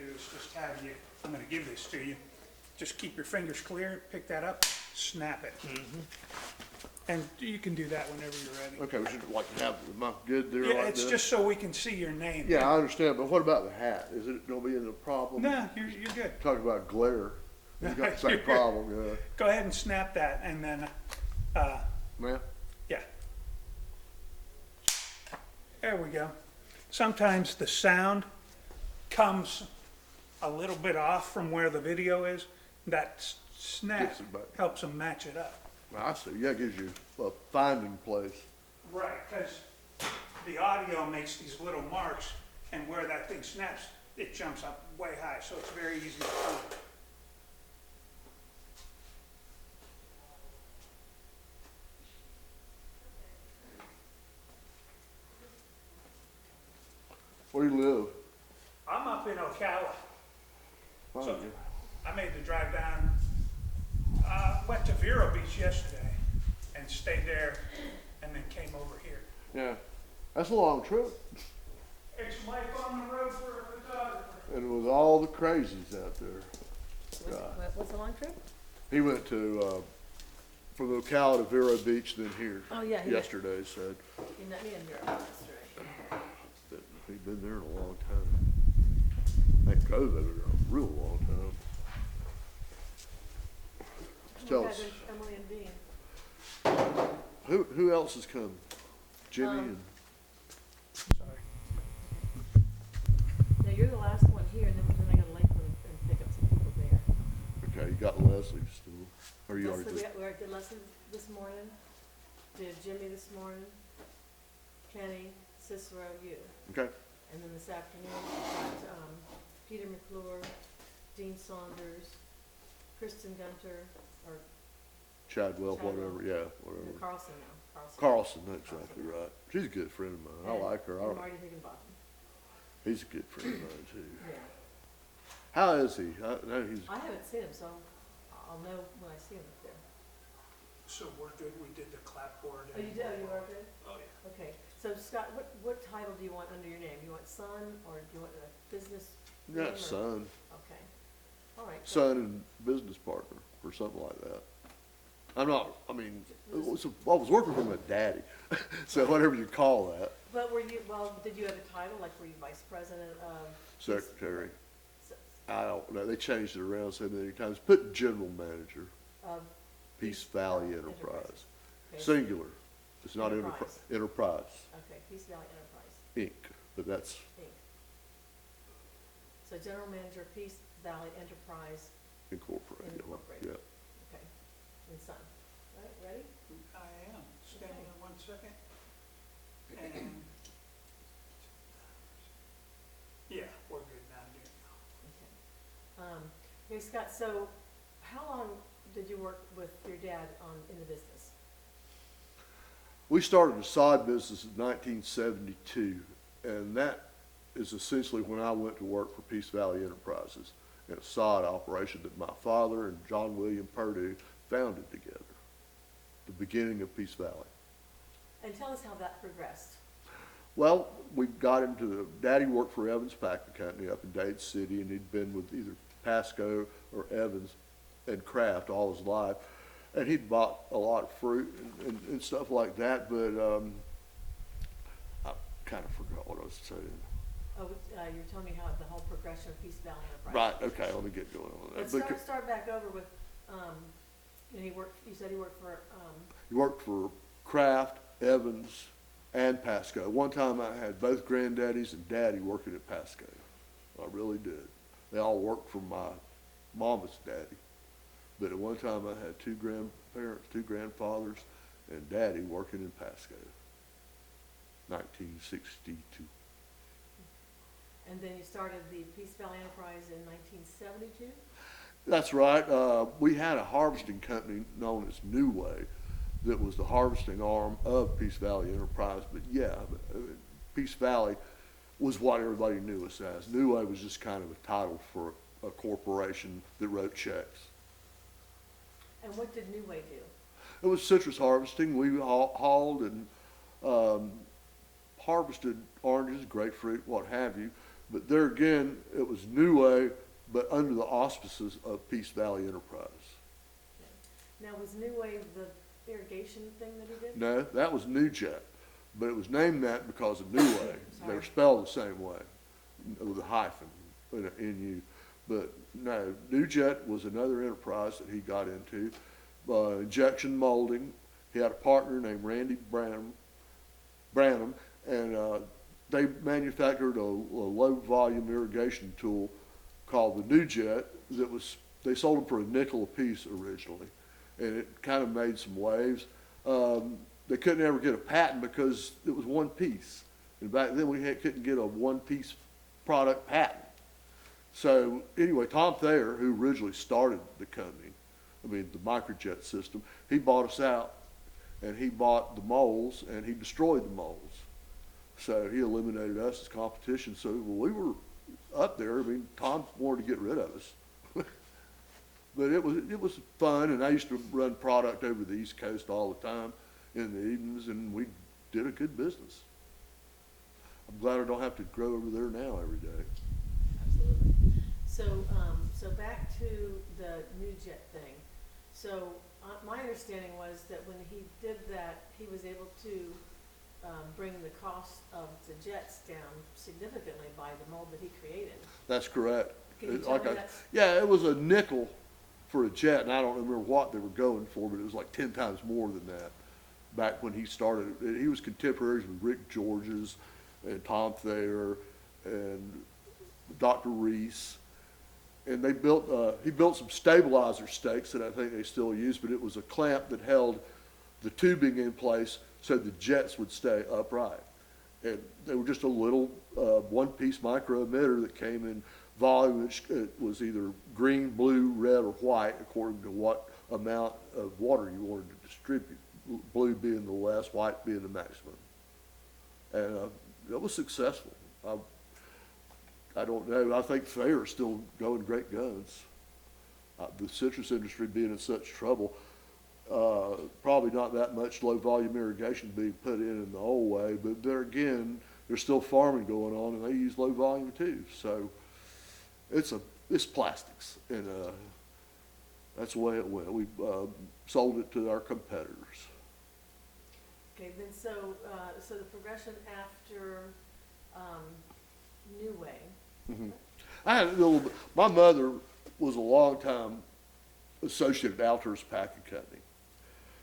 do is just have you, I'm gonna give this to you, just keep your fingers clear, pick that up, snap it. And you can do that whenever you're ready. Okay, we should like have, am I good there Yeah, like it's this? just so we can see your name. Yeah, I understand, but what about the hat? Is it gonna be a problem? No, you're good. Talk about glare. You got the same You're good. problem, yeah. Go ahead and snap that, and then, Man, yeah. There we go. Sometimes the sound comes a little bit off from where the video is. That snap Gets it back. helps them match it up. I see, yeah, it gives you a finding place. Right, because the audio makes these little marks, and where that thing snaps, it jumps up way high, so it's very easy to find. Where do you live? I'm up in Ocala. Oh, So yeah. I made the drive down, went to Vero Beach yesterday and stayed there and then came over here. Yeah, that's a long trip. It's Mike on the road for a photographer. And with all the crazies out there. What's the long trip? He went to, from Ocala to Vero Beach, then here. Oh, yeah, he- Yesterday, said You met me in Europe yesterday. that he'd been there in a long time. They drove over there a real long time. Tell us, Emily and Dean. who else has come? Jimmy and, Sorry. Now, you're the last one here, and then I gotta Lakeland and pick up some people there. okay, you got Leslie still, or you already Leslie, did? we already did Leslie this morning, did Jimmy this morning, Kenny, Cicero, you. Okay, And then this afternoon, we got, Peter McClure, Dean Saunders, Kristen Gunter, or Chadwell, Chadwell. whatever, yeah, no, whatever. Carlson now, Carlson, exactly right. She's a good friend of mine. I And- like her. And Marty Higginbotham, He's a good friend of mine too. yeah. How is he? I know he's, I haven't seen him, so I'll know when I see him up there. So we're good, we did the clapboard. Oh, you did, oh, you are good? Oh, yeah. Okay, so Scott, what title do you want under your name? You want son, or do you want a business name? got or- son, Okay, all right. good. son and business partner or something like that. I'm not, I mean, I was working for my daddy, so whatever you call that, But did you have a title, like were you vice president of? secretary. s- I don't know, they changed it around so many times. Put general manager, Of, Peace Valley Enterprise. okay, Singular. It's not Enterprise. Enterprise, okay, Peace Valley Enterprise, Inc., but that's Inc. So general manager, Peace Valley Enterprise, incorporated. Incorporated. Yeah. okay, and son. All right, ready? I am. Stand Okay. on 1 second. And, yeah, we're good now, dude. Okay. Okay, Scott, so how long did you work with your dad in the business? We started a sod business in 1972, and that is essentially when I went to work for Peace Valley Enterprises in a sod operation that my father and John William Purdue founded together, the beginning of Peace Valley. And tell us how that progressed. Well, we got into, Daddy worked for Evans Packing Company up in Dade City, and he'd been with either Pasco or Evans and Kraft all his life. And he'd bought a lot of fruit and stuff like that, but I kind of forgot what I was saying. Oh, you were telling me how the whole progression of Peace Valley Enterprise. Right, okay, let me get going on Let's that. start back over with, you said he worked for, He worked for Kraft, Evans, and Pasco. One time I had both granddaddies and daddy working at Pasco. I really did. They all worked for my mama's daddy. But at one time I had two grandparents, two grandfathers, and daddy working in Pasco. 1962. and then you started the Peace Valley Enterprise in 1972? That's right. We had a harvesting company known as New Way that was the harvesting arm of Peace Valley Enterprise. But yeah, Peace Valley was what everybody knew us as. New Way was just kind of a title for a corporation that wrote checks. And what did New Way do? It was citrus harvesting. We hauled and harvested oranges, grapefruit, what have you. But there again, it was New Way, but under the auspices of Peace Valley Enterprise. Now, was New Wave the irrigation thing that he did? No, that was New Jet, but it was named that because of New Way. They were Sorry. spelled the same way, with a hyphen, N-U. But no, New Jet was another enterprise that he got into. Injection molding. He had a partner named Randy Branham, and they manufactured a low volume irrigation tool called the New Jet they sold them for a nickel a piece originally, and it kind of made some waves. They couldn't ever get a patent because it was one piece, and back then couldn't get a one piece product patent. So anyway, Tom Thayer, who originally started the company, the microjet system, he bought us out, and he bought the molds, and he destroyed the molds. So he eliminated us as competition. So we were up there. Tom wanted to get rid of us. But it was fun, and I used to run product over the East Coast all the time in the evenings, and we did a good business. I'm glad I don't have to grow over there now every day. Absolutely. So back to the New Jet thing. So my understanding was that when he did that, he was able to bring the cost of the jets down significantly by the mold that he created. That's correct. Can you tell me that's? Yeah, it was a nickel for a jet, and I don't remember what they were going for, but it was like 10 times more than that back when he started. He was contemporaries with Rick Georges and Tom Thayer and Dr. Reese. And he built some stabilizer stakes that I think they still use, but it was a clamp that held the tubing in place so the jets would stay upright. And they were just a little one-piece micro emitter that came in volume. It was either green, blue, red, or white, according to what amount of water you wanted to distribute, blue being the less, white being the maximum. And it was successful. I don't know. I think Thayer's still going great guns. The citrus industry being in such trouble, probably not that much low volume irrigation being put in the old way, but there again, there's still farming going on, and they use low volume too. So it's plastics, and that's the way it went. We sold it to our competitors. Okay, then so the progression after New Way. Mm-hmm. I had a little bit. My mother was a long time associate at Altus Packing Company,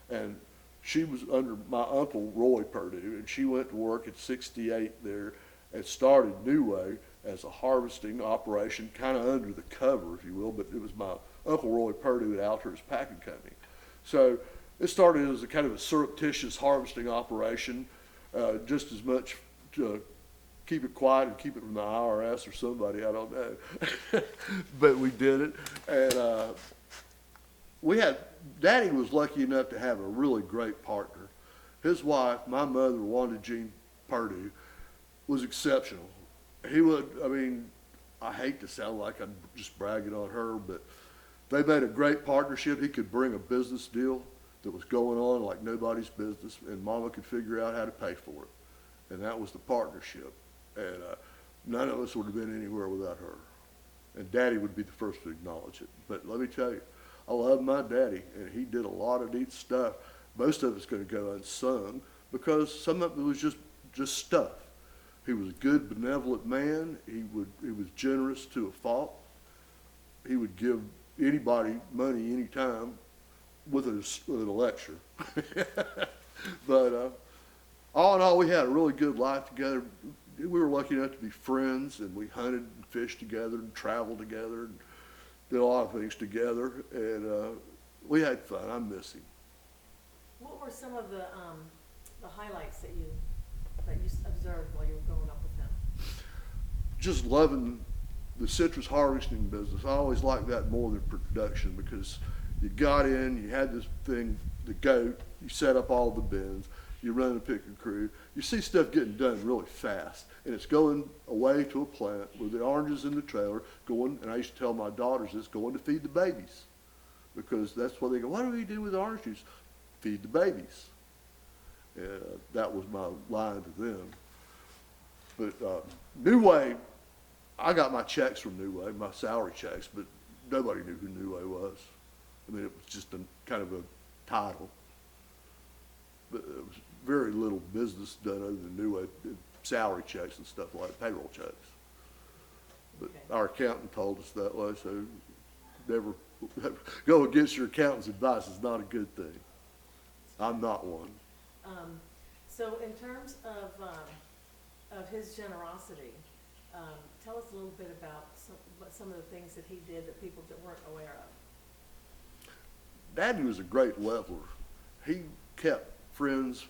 and she was under my uncle Roy Purdue, and she went to work at 68 there and started New Way as a harvesting operation, kind of under the cover, if you will. But it was my uncle Roy Purdue at Altus Packing Company, so it started as a kind of a surreptitious harvesting operation, just as much to keep it quiet and keep it from the IRS or somebody, I don't know. But we did it. And Daddy was lucky enough to have a really great partner. His wife, my mother, Wanda Jean Purdue, was exceptional. I hate to sound like I'm just bragging on her, but they made a great partnership. He could bring a business deal that was going on like nobody's business, and Mama could figure out how to pay for it. And that was the partnership. And none of us would have been anywhere without her. And Daddy would be the first to acknowledge it. But let me tell you, I love my daddy, and he did a lot of neat stuff. Most of it's going to go unsung because some of it was just stuff. He was a good, benevolent man. He was generous to a fault. He would give anybody money anytime with a lecture. But all in all, we had a really good life together. We were lucky enough to be friends, and we hunted and fished together and traveled together and did a lot of things together, and we had fun. I miss him. What were some of the highlights that you observed while you were growing up with him? Just loving the citrus harvesting business. I always liked that more than production because you got in, you had this thing, the goat, you set up all the bins, you run a pick and crew, you see stuff getting done really fast, and it's going away to a plant with the oranges in the trailer going, and I used to tell my daughters this, going to feed the babies, because that's what they go, what do we do with orange juice? Feed the babies. That was my line to them. But New Way I got my checks from New Way, my salary checks, but nobody knew who New Way was. I mean, it was just a kind of a title. But there was very little business done other than New Way, salary checks and stuff like payroll checks. But Okay. our accountant told us that way, so never go against your accountant's advice is not a good thing. I'm not one. So in terms of his generosity, tell us a little bit about some of the things that he did that people that weren't aware of. Daddy was a great leveler. He kept friends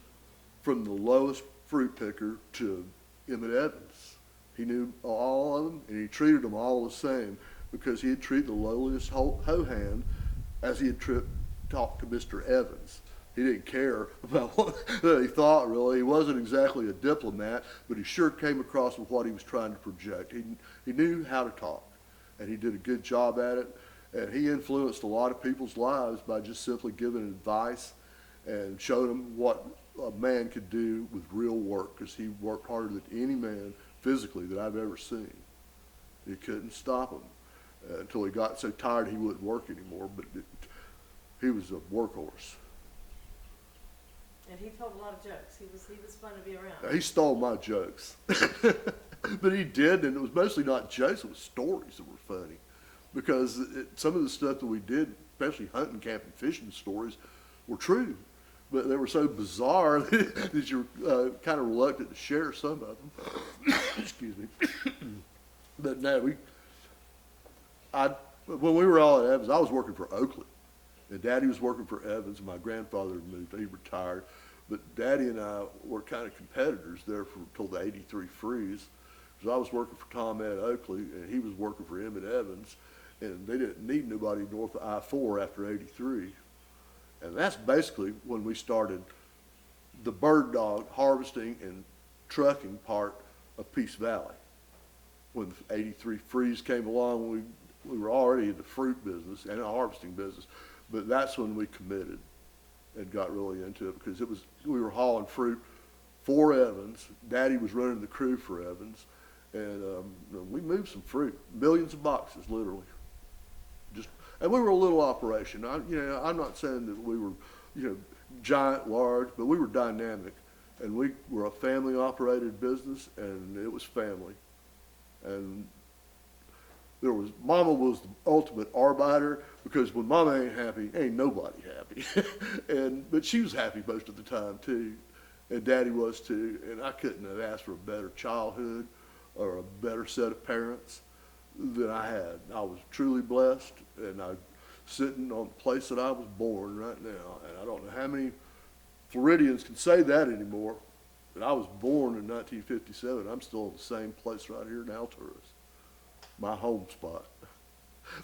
from the lowest fruit picker to Emmett Evans. He knew all of them, and he treated them all the same because he'd treat the lowliest hoe hand as he'd talk to Mr. Evans. He didn't care about what he thought, really. He wasn't exactly a diplomat, but he sure came across with what he was trying to project. He knew how to talk, and he did a good job at it. And he influenced a lot of people's lives by just simply giving advice and showing them what a man could do with real work, because he worked harder than any man physically that I've ever seen. You couldn't stop him until he got so tired he wouldn't work anymore, but he was a workhorse. And he told a lot of jokes. He was fun to be around. He stole my jokes. But he did, and it was mostly not jokes, it was stories that were funny. Because some of the stuff that we did, especially hunting, camping, fishing stories, were true. But they were so bizarre that you're kind of reluctant to share some of them. Excuse me. But no, when we were all at Evans, I was working for Oakley. And Daddy was working for Evans, and my grandfather had moved, he retired. But Daddy and I were kind of competitors there until the '83 freeze. Because I was working for Tom Ed Oakley, and he was working for Emmett Evans. And they didn't need nobody north of I-4 after '83. And that's basically when we started the bird dog harvesting and trucking part of Peace Valley. When the '83 freeze came along, we were already in the fruit business and the harvesting business. But that's when we committed and got really into it, because we were hauling fruit for Evans. Daddy was running the crew for Evans, and we moved some fruit, millions of boxes, literally. And we were a little operation. I'm not saying that we were, giant, large, but we were dynamic, and we were a family-operated business, and it was family. And Mama was the ultimate arbiter, because when Mama ain't happy, ain't nobody happy. But she was happy most of the time too, and Daddy was too. And I couldn't have asked for a better childhood or a better set of parents than I had. I was truly blessed, and I'm sitting on the place that I was born right now. And I don't know how many Floridians can say that anymore, but I was born in 1957. I'm still in the same place right here in Alturas, my home spot.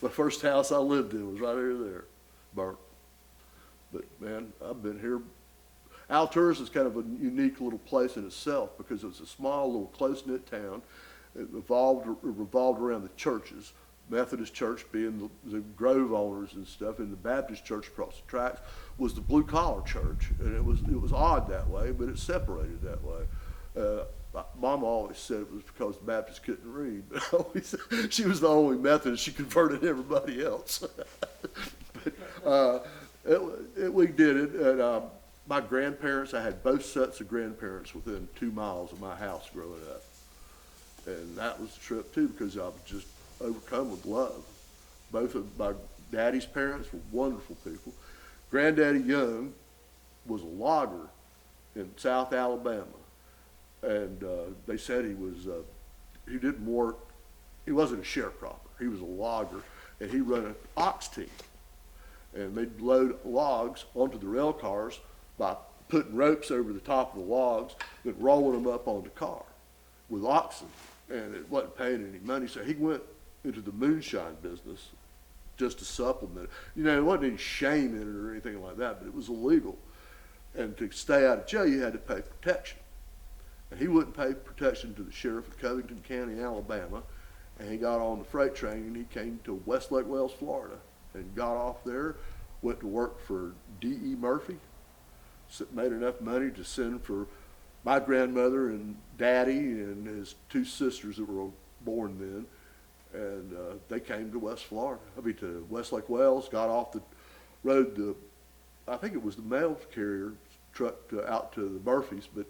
The first house I lived in was right here there, burnt. But man, I've been here. Alturas is kind of a unique little place in itself, because it was a small little close-knit town. It revolved around the churches, Methodist Church being the Grove owners and stuff, and the Baptist Church across the tracks was the blue-collar church. And it was odd that way, but it separated that way. Mama always said it was because the Baptists couldn't read, but she was the only Methodist. She converted everybody else. But we did it. And my grandparents, I had both sets of grandparents within 2 miles of my house growing up. And that was a trip too, because I was just overcome with love. Both of my daddy's parents were wonderful people. Granddaddy Young was a logger in South Alabama. And they said he didn't work, he wasn't a sharecropper, he was a logger, and he run an ox team. And they'd load logs onto the rail cars by putting ropes over the top of the logs, then rolling them up on the car with oxen. And it wasn't paying any money, so he went into the moonshine business just to supplement it. There wasn't any shame in it or anything like that, but it was illegal. And to stay out of jail, you had to pay protection. And he wouldn't pay protection to the sheriff of Covington County, Alabama, and he got on the freight train and he came to Westlake Wells, Florida, and got off there, went to work for D.E. Murphy, made enough money to send for my grandmother and Daddy and his 2 sisters that were born then, And they came to West Florida, to Westlake Wells, got off the road, I think it was the mail carrier truck out to the Murphys, but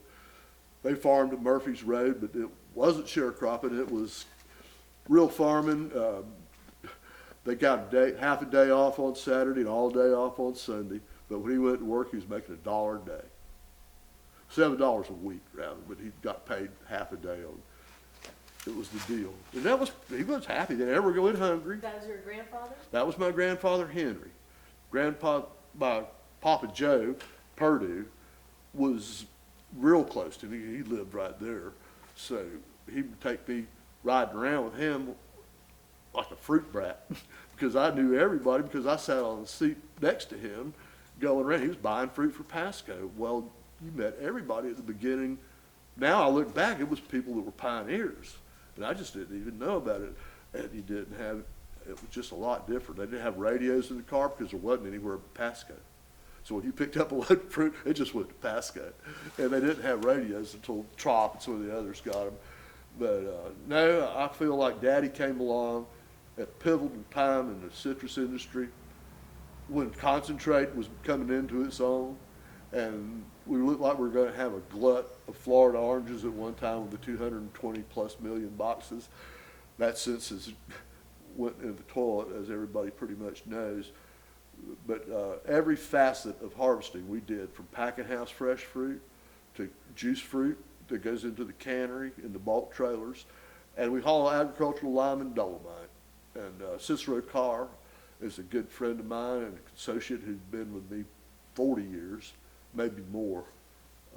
they farmed at Murphy's Road, but it wasn't sharecropping, it was real farming. They got half a day off on Saturday and all day off on Sunday, but when he went to work, he was making $1 a day. $7 a week, rather, but he got paid half a day on. It was the deal. And he was happy. They never went hungry. That was your grandfather? That was my grandfather, Henry. My Papa Joe Purdue was real close to me. He lived right there. So he would take me riding around with him like a fruit brat because I knew everybody because I sat on the seat next to him going around. He was buying fruit for Pasco. Well, you met everybody at the beginning. Now I look back, it was people that were pioneers. And I just didn't even know about it. And it was just a lot different. They didn't have radios in the car because there wasn't anywhere but Pasco. So when you picked up a load of fruit, it just went to Pasco. And they didn't have radios until Trop and some of the others got them. But no, I feel like Daddy came along at a pivotal time in the citrus industry when concentrate was coming into its own. And we looked like we were going to have a glut of Florida oranges at one time with the 220 plus million boxes. That census went in the toilet, as everybody pretty much knows. But every facet of harvesting we did, from packing house fresh fruit to juice fruit that goes into the cannery in the bulk trailers. And we haul agricultural lime and dolomite. And Cicero Carr is a good friend of mine and an associate who's been with me 40 years. Maybe more,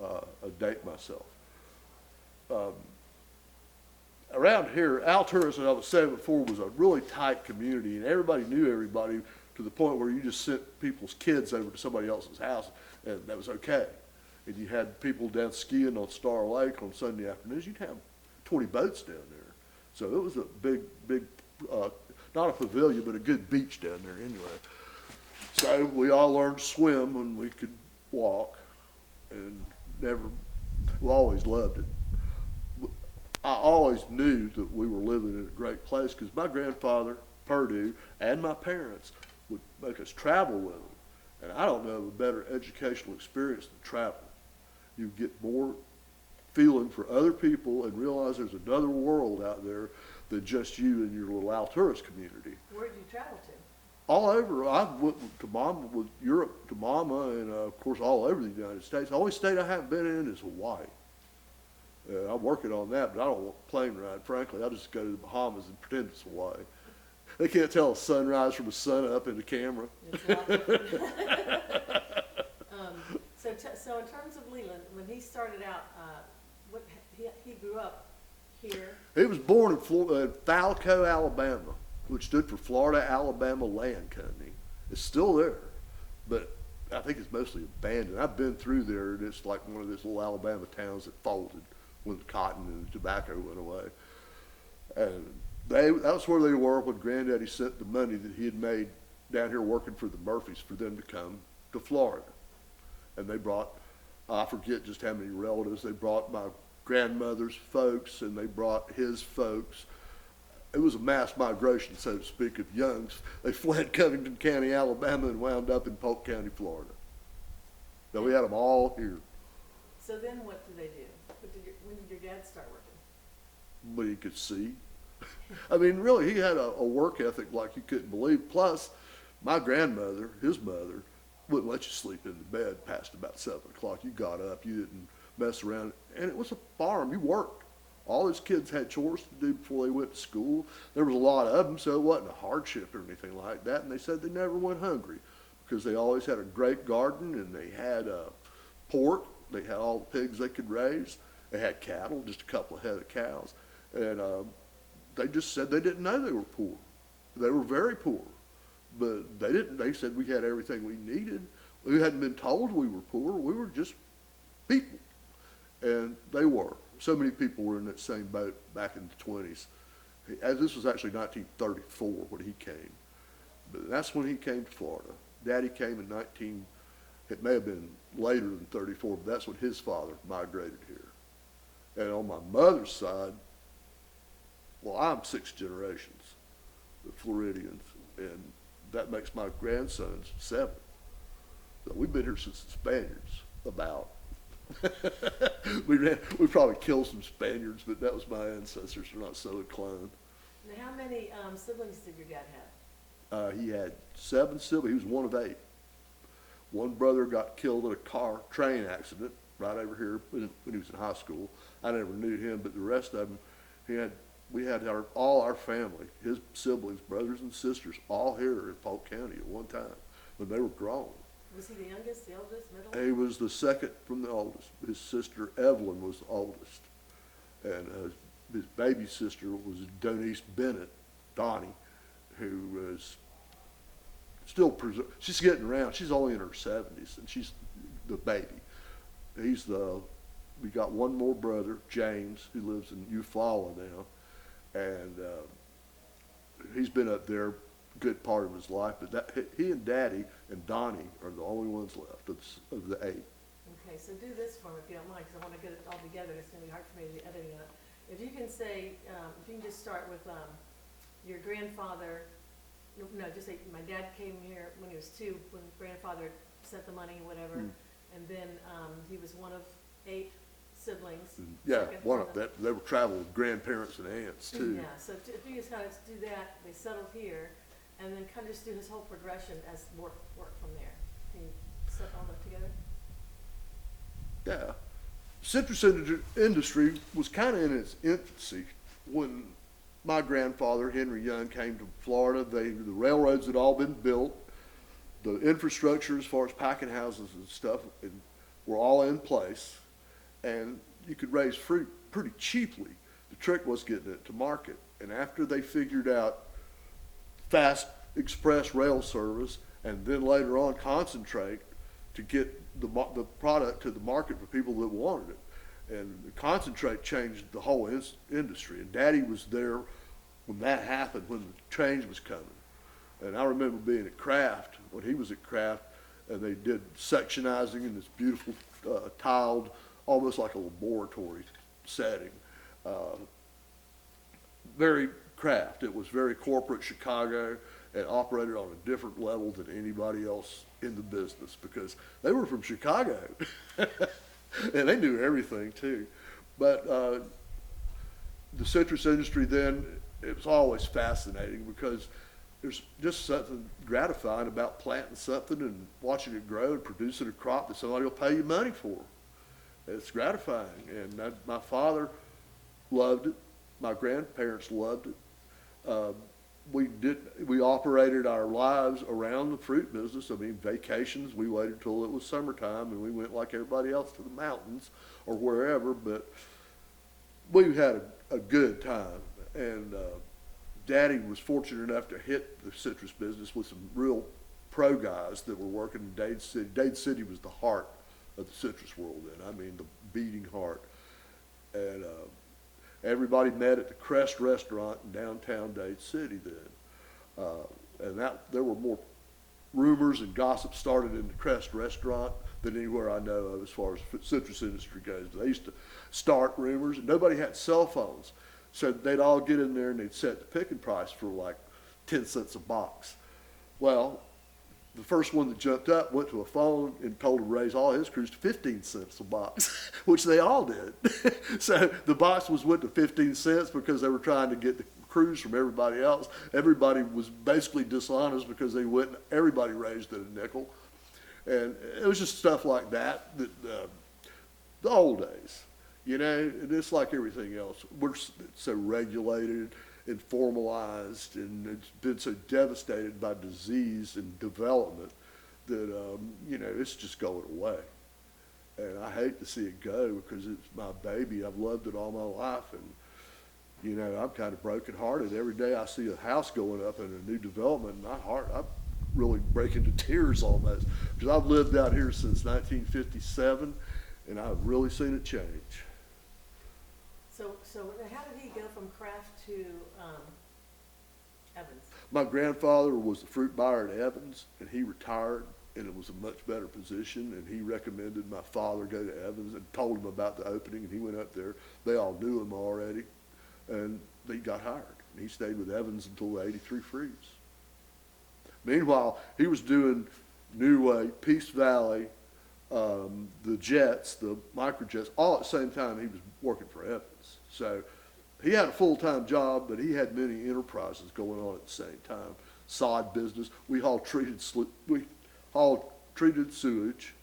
I date myself. Around here, Alturas, as I was saying before, was a really tight community, and everybody knew everybody to the point where you just sent people's kids over to somebody else's house, and that was okay. And you had people down skiing on Star Lake on Sunday afternoons. You'd have 20 boats down there. So it was a big, not a pavilion, but a good beach down there anyway. So we all learned to swim when we could walk, and we always loved it. I always knew that we were living in a great place because my grandfather, Purdue, and my parents would make us travel with them. And I don't know of a better educational experience than travel. You get more feeling for other people and realize there's another world out there than just you and your little Alturas community. Where did you travel to? All over. I went to Mama, with Europe to Mama, and of course all over the United States. The only state I haven't been in is Hawaii. I'm working on that, but I don't want a plane ride, frankly. I just go to the Bahamas and pretend it's Hawaii. They can't tell a sunrise from a sun up in the camera. It's a lot different. So in terms of Leland, when he started out, he grew up here. He was born in Falco, Alabama, which stood for Florida Alabama Land Company. It's still there, but I think it's mostly abandoned. I've been through there, and it's like one of those little Alabama towns that folded when the cotton and the tobacco went away. And that's where they were when Granddaddy sent the money that he had made down here working for the Murphys for them to come to Florida. And they brought, I forget just how many relatives, they brought my grandmother's folks and they brought his folks. It was a mass migration, so to speak, of youngs. They fled Covington County, Alabama, and wound up in Polk County, Florida. So we had them all here. So then what did they do? When did your dad start working? But he could see. I mean, really, he had a work ethic like you couldn't believe. Plus, my grandmother, his mother, wouldn't let you sleep in the bed past about 7 o'clock. You got up, you didn't mess around. And it was a farm, you worked. All his kids had chores to do before they went to school. There was a lot of them, so it wasn't a hardship or anything like that. And they said they never went hungry because they always had a great garden and they had pork. They had all the pigs they could raise. They had cattle, just a couple of head of cows. And they just said they didn't know they were poor. They were very poor. But they didn't. They said we had everything we needed. We hadn't been told we were poor. We were just people. And they were. So many people were in that same boat back in the 20s. This was actually 1934 when he came. But that's when he came to Florida. Daddy came in it may have been later than 34, but that's when his father migrated here. And on my mother's side, well, I'm 6 generations. the Floridians, and that makes my grandsons 7. So we've been here since the Spaniards, about. We probably killed some Spaniards, but that was my ancestors. They're not so inclined. Now, how many siblings did your dad have? He had 7 siblings. He was one of 8. One brother got killed in a train accident right over here when he was in high school. I never knew him, but the rest of them, we had all our family, his siblings, brothers and sisters, all here in Polk County at one time when they were grown. Was he the youngest, the oldest, middle? He was the second from the oldest. His sister Evelyn was the oldest, and his baby sister was Donice Bennett, Donnie, who was still she's getting around. She's only in her 70s, and she's the baby. We got one more brother, James, who lives in Eufaula now, and he's been up there a good part of his life. But he and Daddy and Donnie are the only ones left of the 8. Okay, so do this for me if you don't mind, because I want to get it all together. It's going to be hard for me to be editing it. If you can say, if you can just start with your grandfather. No, just say my dad came here when he was 2, when grandfather sent the money, whatever, and then he was one of 8 siblings. Yeah, second one from of the- that. They were traveling with grandparents and aunts too. Yeah, so if you just kind of do that, they settled here, and then kind of just do his whole progression as work from there. Can you set all that together? Yeah. Citrus industry was kind of in its infancy when my grandfather, Henry Young, came to Florida. The railroads had all been built. The infrastructure as far as packing houses and stuff were all in place. And you could raise fruit pretty cheaply. The trick was getting it to market. And after they figured out fast express rail service and then later on concentrate to get the product to the market for people that wanted it. And the concentrate changed the whole industry. And Daddy was there when that happened, when the change was coming. And I remember being at Kraft, when he was at Kraft, and they did sectionizing in this beautiful tiled, almost like a laboratory setting. Very Kraft. It was very corporate Chicago and operated on a different level than anybody else in the business because they were from Chicago. And they knew everything too. But the citrus industry then, it was always fascinating because there's just something gratifying about planting something and watching it grow and producing a crop that somebody will pay you money for. It's gratifying. And my father loved it. My grandparents loved it. We operated our lives around the fruit business. I mean, vacations, we waited till it was summertime and we went like everybody else to the mountains or wherever, but we had a good time. And Daddy was fortunate enough to hit the citrus business with some real pro guys that were working in Dade City. Dade City was the heart of the citrus world then. I mean, the beating heart. And everybody met at the Crest Restaurant in downtown Dade City then. And there were more rumors and gossip started in the Crest Restaurant than anywhere I know of as far as citrus industry goes. They used to start rumors, and nobody had cell phones. So they'd all get in there and they'd set the picking price for like 10 cents a box. Well, the first one that jumped up went to a phone and told him to raise all his crews to 15 cents a box, which they all did. So the box went to 15 cents because they were trying to get the crews from everybody else. Everybody was basically dishonest because everybody raised it a nickel. And it was just stuff like that, the old days. You know, and it's like everything else. We're so regulated and formalized, and it's been so devastated by disease and development that, you know, it's just going away. And I hate to see it go because it's my baby. I've loved it all my life. And, you know, I'm kind of brokenhearted. Every day I see a house going up and a new development, and I really break into tears almost. Because I've lived out here since 1957, and I've really seen it change. So how did he go from Kraft to Evans? My grandfather was the fruit buyer at Evans, and he retired, and it was a much better position, and he recommended my father go to Evans and told him about the opening, and he went up there. They all knew him already, and they got hired. and he stayed with Evans until the '83 freeze. Meanwhile, he was doing New Way, Peace Valley, the jets, the microjets, all at the same time he was working for Evans. So he had a full-time job, but he had many enterprises going on at the same time. Sod business. We hauled treated sewage,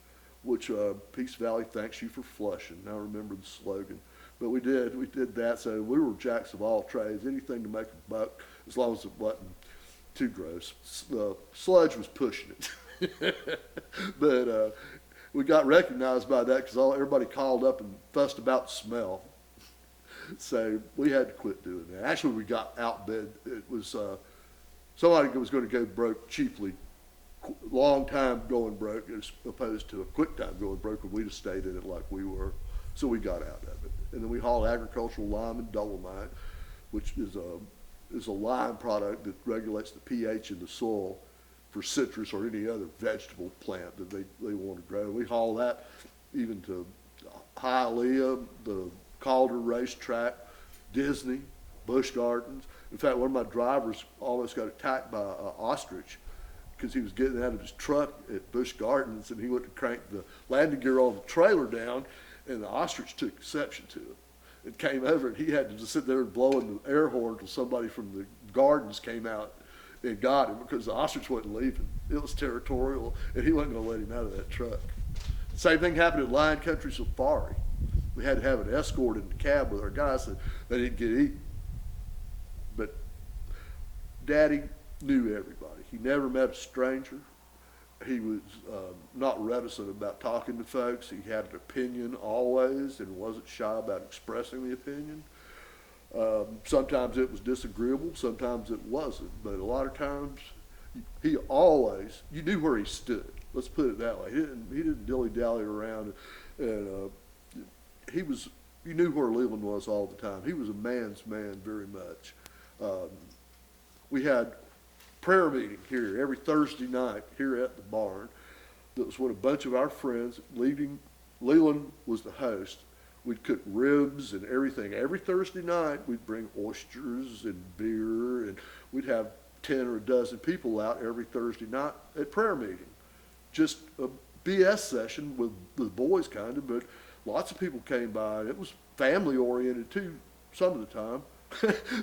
which Peace Valley thanks you for flushing. I remember the slogan. But we did that. So we were jacks of all trades, anything to make a buck, as long as it wasn't too gross. Sludge was pushing it. But we got recognized by that because everybody called up and fussed about the smell. So we had to quit doing that. Actually, we got outbid. It was somebody was going to go broke cheaply, long time going broke, as opposed to a quick time going broke, and we'd have stayed in it like we were. So we got out of it. And then we hauled agricultural lime and dolomite, which is a lime product that regulates the pH in the soil for citrus or any other vegetable plant that they want to grow. We haul that even to Hialeah, the Calder Racetrack, Disney, Busch Gardens. In fact, one of my drivers almost got attacked by an ostrich because he was getting out of his truck at Busch Gardens, and he went to crank the landing gear on the trailer down, and the ostrich took exception to it. It came over, and he had to just sit there and blow in the air horn until somebody from the gardens came out and got him, because the ostrich wasn't leaving. It was territorial, and he wasn't going to let him out of that truck. Same thing happened at Lion Country Safari. We had to have an escort in the cab with our guys so they didn't get eaten. But Daddy knew everybody. He never met a stranger. He was not reticent about talking to folks. He had an opinion always and wasn't shy about expressing the opinion. Sometimes it was disagreeable, sometimes it wasn't, but a lot of times he always, you knew where he stood. Let's put it that way. He didn't dilly-dally around, and you knew where Leland was all the time. He was a man's man very much. We had prayer meeting here every Thursday night here at the barn. That was when a bunch of our friends, Leland was the host. We'd cook ribs and everything. Every Thursday night, we'd bring oysters and beer, and we'd have 10 or a dozen people out every Thursday night at prayer meeting. Just a BS session with the boys, kind of, but lots of people came by. It was family-oriented, too, some of the time.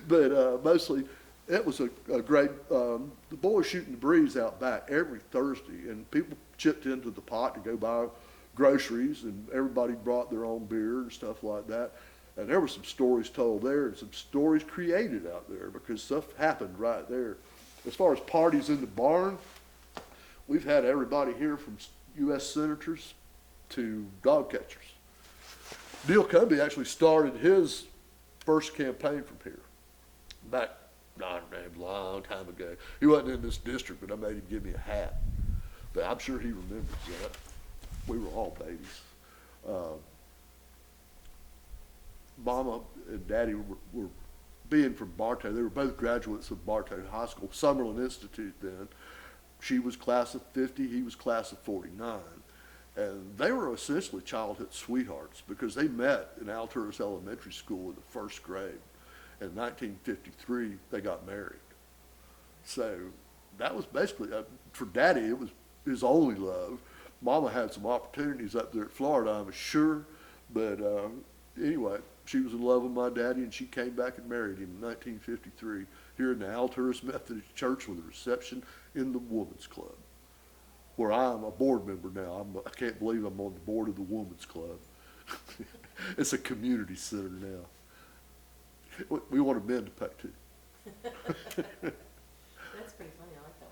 But mostly, it was a great, the boys shooting the breeze out back every Thursday, and people chipped into the pot to go buy groceries, and everybody brought their own beer and stuff like that. And there were some stories told there and some stories created out there because stuff happened right there. As far as parties in the barn, we've had everybody here from U.S. senators to dog catchers. Neil Cumby actually started his first campaign from here back a long time ago. He wasn't in this district, but I made him give me a hat. But I'm sure he remembers that. We were all babies. Mama and Daddy were being from Bartow. They were both graduates of Bartow High School, Summerlin Institute then. She was class of 50, he was class of 49. And they were essentially childhood sweethearts because they met in Alturas Elementary School in the first grade. In 1953, they got married. So that was basically, for Daddy, it was his only love. Mama had some opportunities up there at Florida, I'm sure. But anyway, she was in love with my daddy, and she came back and married him in 1953 here in the Alturas Methodist Church with a reception in the Women's Club, where I'm a board member now. I can't believe I'm on the board of the Women's Club. It's a community center now. We wanted men to pay too. That's pretty funny, I like that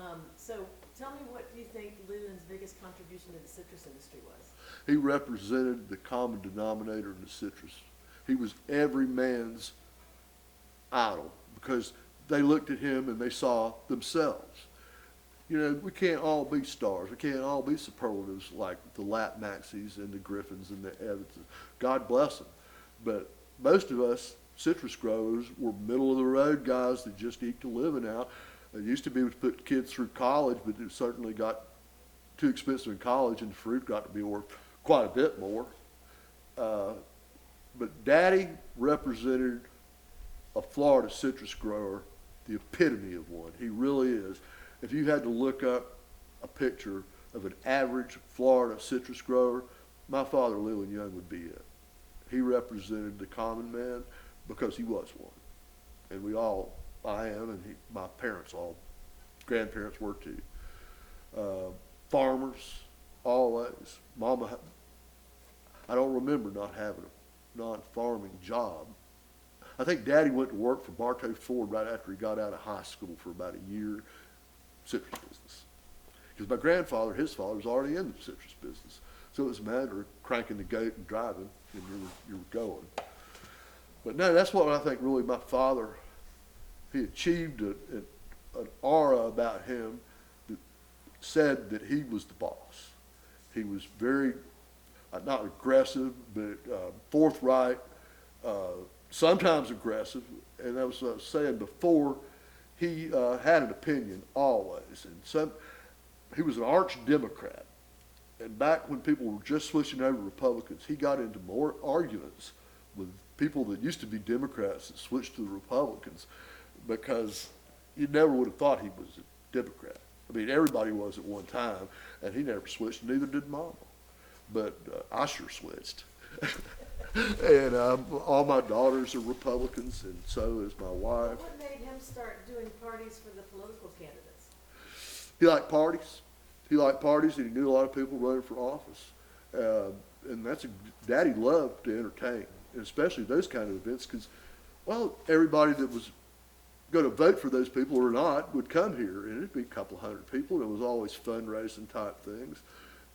one. So tell me, what do you think Leland's biggest contribution to the citrus industry was? He represented the common denominator in the citrus. He was every man's idol because they looked at him and they saw themselves. You know, we can't all be stars. We can't all be superlatives like the Lat Maxis and the Griffins and the Evanses. God bless them. But most of us citrus growers were middle-of-the-road guys that just eked a living out. It used to be to put kids through college, but it certainly got too expensive in college, and the fruit got to be worth quite a bit more. But Daddy represented a Florida citrus grower, the epitome of one. He really is. If you had to look up a picture of an average Florida citrus grower, my father, Leland Young, would be it. He represented the common man because he was one. And we all, I am, and my parents all, grandparents were too. Farmers, always. Mama, I don't remember not having a non-farming job. I think Daddy went to work for Bartow Ford right after he got out of high school for about a year, citrus business. Because my grandfather, his father, was already in the citrus business. So it was a matter of cranking the gate and driving, and you were going. But no, that's what I think really my father, he achieved an aura about him that said that he was the boss. He was very, not aggressive, but forthright, sometimes aggressive. And I was saying before, he had an opinion always. And he was an arch Democrat. And back when people were just switching over to Republicans, he got into more arguments with people that used to be Democrats that switched to the Republicans because you never would have thought he was a Democrat. I mean, everybody was at one time, and he never switched, neither did Mama. But I sure switched. And all my daughters are Republicans, and so is my wife. What made him start doing parties for the political candidates? He liked parties. He liked parties, and he knew a lot of people running for office. And Daddy loved to entertain, and especially those kind of events, because, well, everybody that was going to vote for those people or not would come here, and it'd be a couple hundred people, and it was always fundraising type things.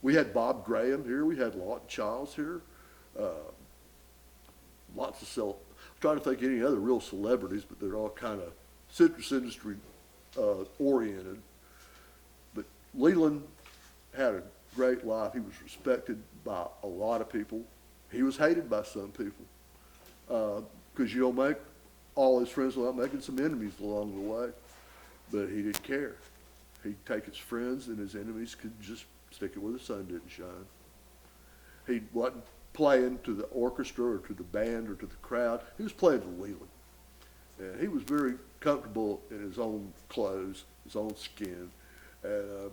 We had Bob Graham here. We had Lawton Childs here. I'm trying to think of any other real celebrities, but they're all kind of citrus industry oriented. But Leland had a great life. He was respected by a lot of people. He was hated by some people because you don't make all his friends without making some enemies along the way. But he didn't care. He'd take his friends, and his enemies could just stick it where the sun didn't shine. He wasn't playing to the orchestra or to the band or to the crowd. He was playing to Leland. And he was very comfortable in his own clothes, his own skin. And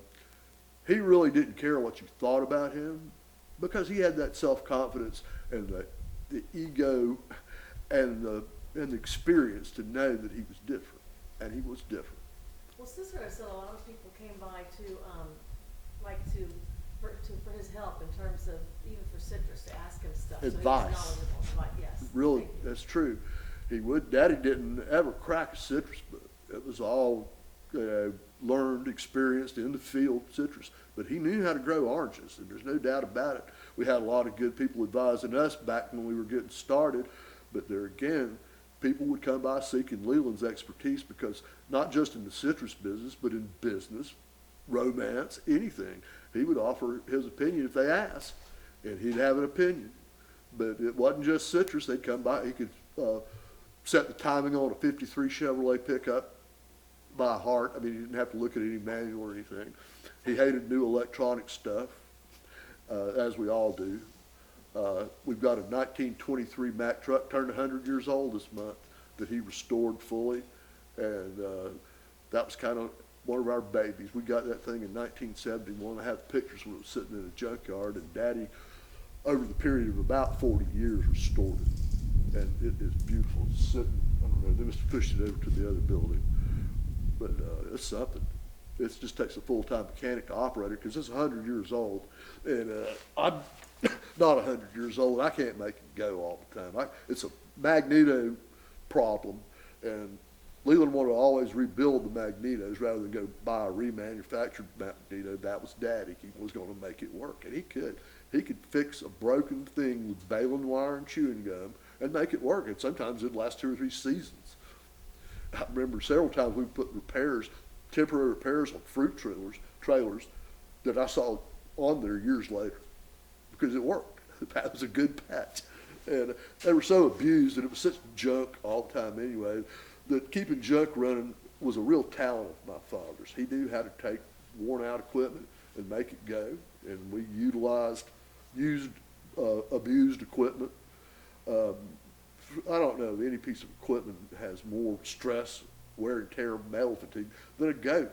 he really didn't care what you thought about him because he had that self-confidence and the ego and the experience to know that he was different. And he was different. Well, Cicero said a lot of people came by to, for his help in terms of, even for citrus, to ask him stuff. Advice. So he was knowledgeable. Yes. Really, that's true. He would. Daddy didn't ever crack a citrus book. It was all learned, experienced in the field citrus. But he knew how to grow oranges, and there's no doubt about it. We had a lot of good people advising us back when we were getting started. But there again, people would come by seeking Leland's expertise because not just in the citrus business, but in business, romance, anything. He would offer his opinion if they asked, and he'd have an opinion. But it wasn't just citrus. They'd come by. He could set the timing on a 53 Chevrolet pickup by heart. I mean, he didn't have to look at any manual or anything. He hated new electronic stuff, as we all do. We've got a 1923 Mack truck, turned 100 years old this month, that he restored fully, and that was kind of one of our babies. We got that thing in 1971. I have pictures when it was sitting in a junkyard, and Daddy, over the period of about 40 years, restored it, and it is beautiful. It's sitting, I don't know, they must have pushed it over to the other building, but it's something. It just takes a full-time mechanic to operate it because it's 100 years old, and I'm not 100 years old. I can't make it go all the time. It's a magneto problem, and Leland wanted to always rebuild the magnetos rather than go buy a remanufactured magneto. That was Daddy. He was going to make it work, and he could. He could fix a broken thing with baling wire and chewing gum and make it work, and sometimes it'd last 2 or 3 seasons. I remember several times we put temporary repairs on fruit trailers that I saw on there years later because it worked. That was a good patch. And they were so abused, and it was such junk all the time anyway, that keeping junk running was a real talent of my father's. He knew how to take worn out equipment and make it go, and we utilized abused equipment. I don't know, any piece of equipment has more stress, wear and tear, metal fatigue than a goat.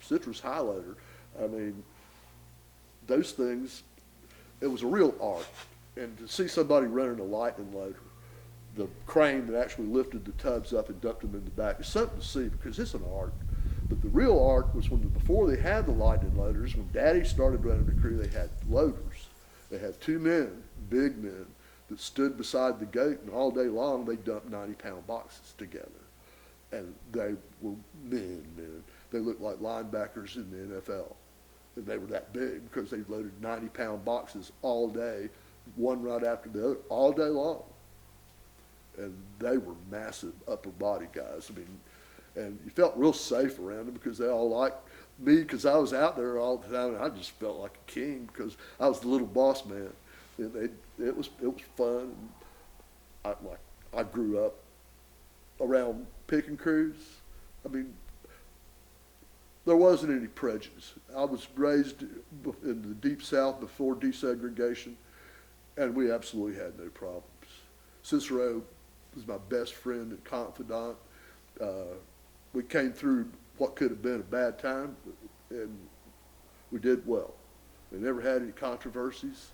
Citrus high loader, I mean, those things, it was a real art. And to see somebody running a lightning loader, the crane that actually lifted the tubs up and dumped them in the back, it's something to see because it's an art. But the real art was before they had the lightning loaders, when Daddy started running the crew, they had loaders. They had two men, big men, that stood beside the goat, and all day long they dumped 90-pound boxes together. And they were men. They looked like linebackers in the NFL. And they were that big because they loaded 90-pound boxes all day, one right after the other, all day long. And they were massive upper body guys. I mean, and you felt real safe around them because they all liked me because I was out there all the time, and I just felt like a king because I was the little boss man. And it was fun. I grew up around picking crews. I mean, there wasn't any prejudice. I was raised in the Deep South before desegregation, and we absolutely had no problems. Cicero was my best friend and confidant. We came through what could have been a bad time, and we did well. We never had any controversies,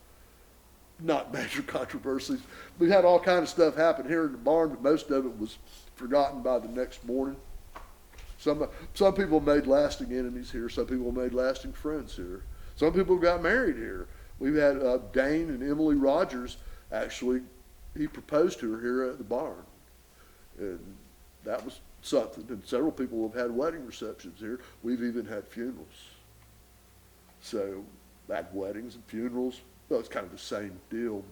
not major controversies. We had all kinds of stuff happen here in the barn, but most of it was forgotten by the next morning. Some people made lasting enemies here. Some people made lasting friends here. Some people got married here. We've had Dane and Emily Rogers. Actually, he proposed to her here at the barn, and that was something. And several people have had wedding receptions here. We've even had funerals. So, had weddings and funerals. Well, it's kind of the same deal,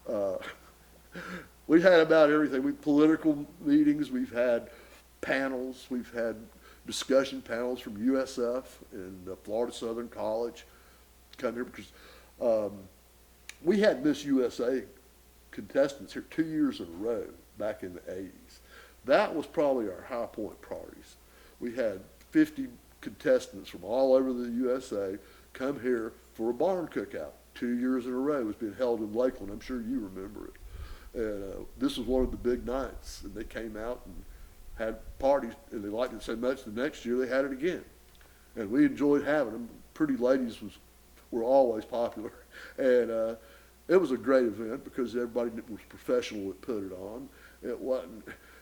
but we had about everything. Political meetings. We've had panels. We've had discussion panels from USF and Florida Southern College come here because we had Miss USA contestants here 2 years in a row back in the 80s. That was probably our high point parties. We had 50 contestants from all over the USA come here for a barn cookout 2 years in a row. It was being held in Lakeland. I'm sure you remember it. And this was one of the big nights, and they came out and had parties, and they liked it so much the next year they had it again. And we enjoyed having them. Pretty Ladies were always popular. And it was a great event because everybody was professional that put it on.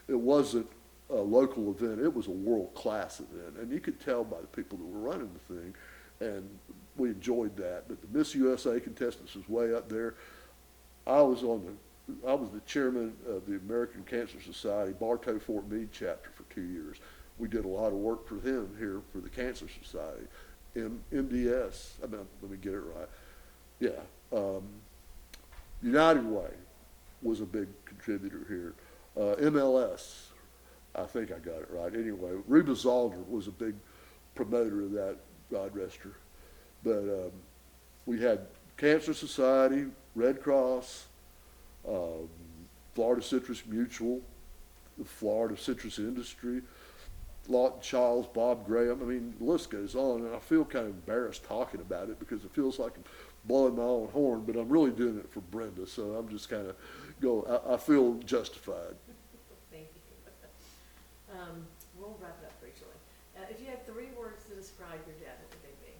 It wasn't a local event. It was a world-class event. And you could tell by the people that were running the thing, and we enjoyed that. But the Miss USA contestants was way up there. I was the chairman of the American Cancer Society, Bartow Fort Meade chapter for 2 years. We did a lot of work for them here for the Cancer Society. MDS, let me get it right. Yeah. United Way was a big contributor here. MLS, I think I got it right. Anyway, Reba Zalder was a big promoter of that, God rest her. But we had Cancer Society, Red Cross, Florida Citrus Mutual, the Florida Citrus Industry, Lawton Childs, Bob Graham. I mean, the list goes on, and I feel kind of embarrassed talking about it because it feels like I'm blowing my own horn, but I'm really doing it for Brenda, so I'm just kind of I feel justified. Thank you. We'll wrap it up, Rachel. If you had 3 words to describe your dad, what would they be?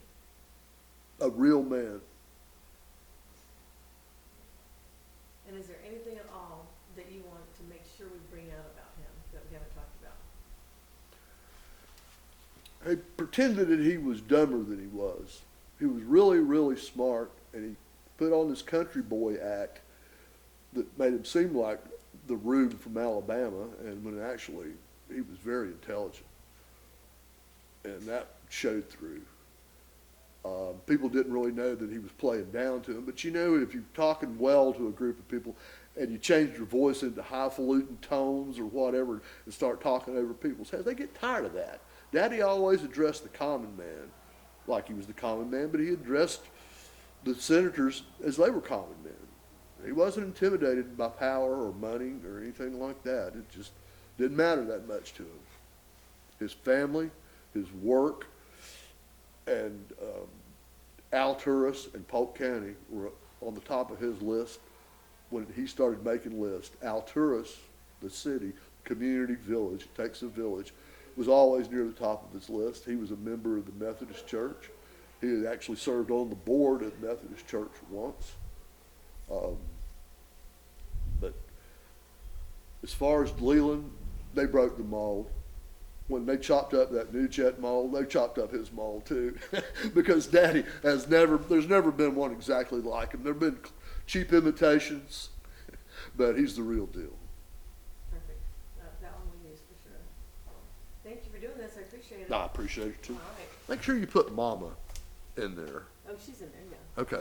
A real man. And is there anything at all that you want to make sure we bring out about him that we haven't talked about? He pretended that he was dumber than he was. He was really, really smart, and he put on this country boy act that made him seem like the Rube from Alabama, and when actually he was very intelligent. And that showed through. People didn't really know that he was playing down to him, but you know, if you're talking well to a group of people and you change your voice into highfalutin tones or whatever and start talking over people's heads, they get tired of that. Daddy always addressed the common man like he was the common man, but he addressed the senators as they were common men. He wasn't intimidated by power or money or anything like that. It just didn't matter that much to him. His family, his work, and Alturas and Polk County were on the top of his list when he started making lists, Alturas, the city, community village, it takes a village, was always near the top of his list. He was a member of the Methodist Church. He had actually served on the board of the Methodist Church once. But as far as Leland, they broke the mold. When they chopped up that New Jet mold, they chopped up his mold too. Because Daddy there's never been one exactly like him. There have been cheap imitations, but he's the real deal. Perfect. That one we use for sure. Thank you for doing this. I appreciate it. I appreciate it too. All right. Make sure you put Mama in there. Oh, she's in there, yeah. Okay.